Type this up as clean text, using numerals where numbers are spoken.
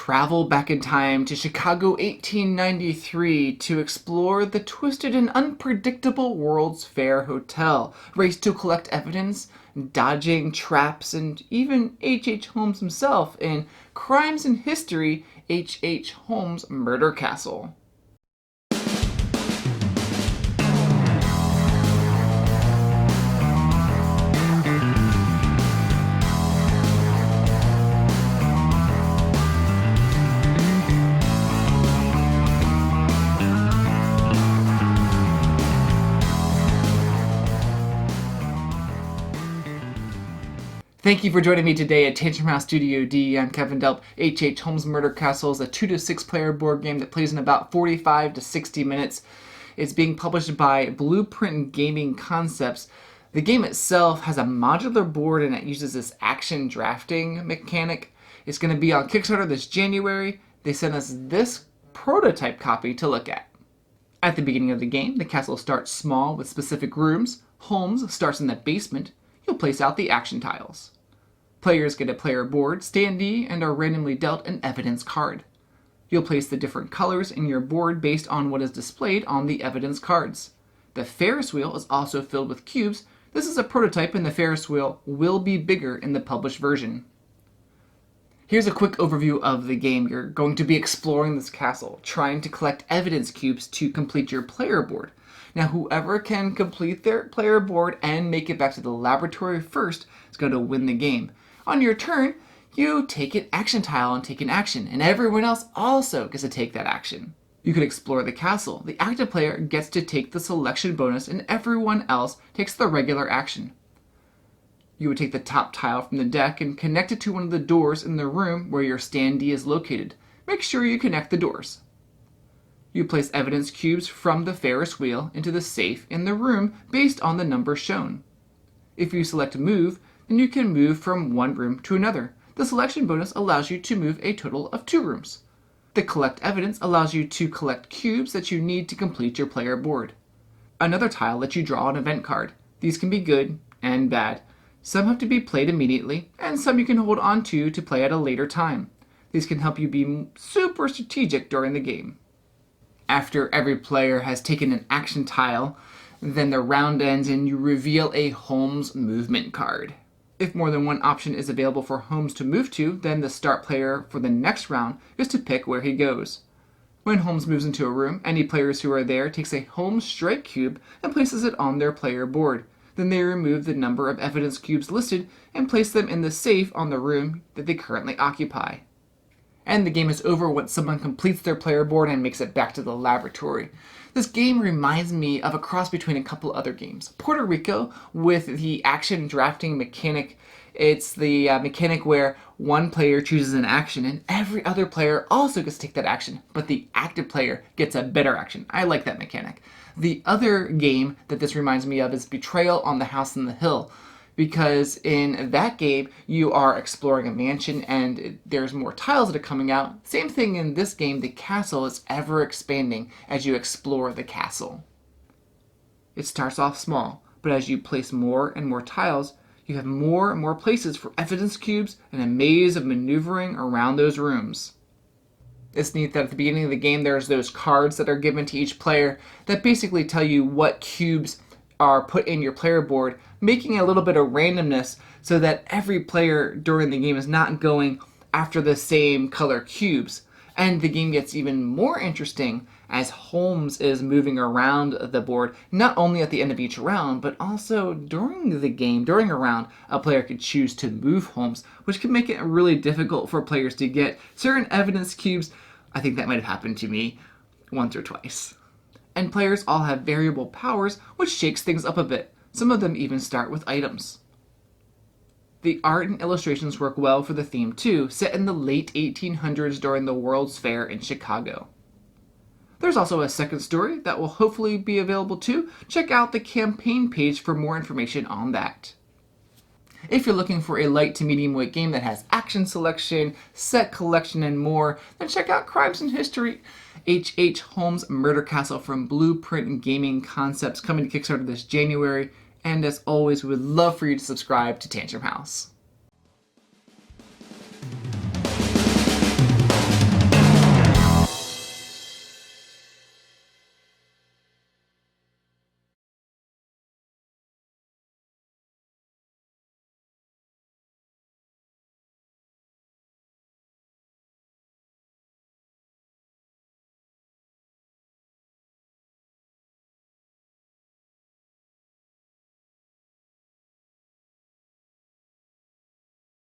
Travel back in time to Chicago 1893 to explore the twisted and unpredictable World's Fair Hotel. Race to collect evidence, dodging traps, and even H.H. Holmes himself in Crimes and History, H.H. Holmes Murder Castle. Thank you for joining me today at Tantrum House Studio D. I'm Kevin Delp. H.H. Holmes Murder Castle is a 2 to 6 player board game that plays in about 45 to 60 minutes. It's being published by Blueprint Gaming Concepts. The game itself has a modular board and it uses this action drafting mechanic. It's going to be on Kickstarter this January. They sent us this prototype copy to look at. At the beginning of the game, the castle starts small with specific rooms. Holmes starts in the basement. You'll place out the action tiles. Players get a player board, standee, and are randomly dealt an evidence card. You'll place the different colors in your board based on what is displayed on the evidence cards. The Ferris wheel is also filled with cubes. This is a prototype and the Ferris wheel will be bigger in the published version. Here's a quick overview of the game. You're going to be exploring this castle, trying to collect evidence cubes to complete your player board. Now, whoever can complete their player board and make it back to the laboratory first is going to win the game. On your turn, you take an action tile and take an action, and everyone else also gets to take that action. You can explore the castle. The active player gets to take the selection bonus, and everyone else takes the regular action. You would take the top tile from the deck and connect it to one of the doors in the room where your standee is located. Make sure you connect the doors. You place evidence cubes from the Ferris wheel into the safe in the room based on the number shown. If you select move, then you can move from one room to another. The selection bonus allows you to move a total of 2 rooms. The collect evidence allows you to collect cubes that you need to complete your player board. Another tile lets you draw an event card. These can be good and bad. Some have to be played immediately, and some you can hold on to play at a later time. These can help you be super strategic during the game. After every player has taken an action tile, then the round ends and you reveal a Holmes movement card. If more than one option is available for Holmes to move to, then the start player for the next round is to pick where he goes. When Holmes moves into a room, any players who are there takes a Holmes strike cube and places it on their player board. Then they remove the number of evidence cubes listed and place them in the safe on the room that they currently occupy. And the game is over once someone completes their player board and makes it back to the laboratory. This game reminds me of a cross between a couple other games. Puerto Rico with the action drafting mechanic. It's the mechanic where one player chooses an action and every other player also gets to take that action, but the active player gets a better action. I like that mechanic. The other game that this reminds me of is Betrayal on the House on the Hill, because in that game you are exploring a mansion and there's more tiles that are coming out. Same thing in this game, the castle is ever expanding as you explore the castle. It starts off small, but as you place more and more tiles, you have more and more places for evidence cubes and a maze of maneuvering around those rooms. It's neat that at the beginning of the game there's those cards that are given to each player that basically tell you what cubes are put in your player board, making a little bit of randomness so that every player during the game is not going after the same color cubes. And the game gets even more interesting as Holmes is moving around the board, not only at the end of each round, but also during the game. During a round, a player could choose to move Holmes, which can make it really difficult for players to get certain evidence cubes. I think that might have happened to me once or twice. And players all have variable powers, which shakes things up a bit. Some of them even start with items. The art and illustrations work well for the theme too, set in the late 1800s during the World's Fair in Chicago. There's also a second story that will hopefully be available too. Check out the campaign page for more information on that. If you're looking for a light to medium weight game that has action selection, set collection, and more, then check out Crimes and History, H.H. Holmes Murder Castle from Blueprint Gaming Concepts, coming to Kickstarter this January. And as always, we would love for you to subscribe to Tantrum House.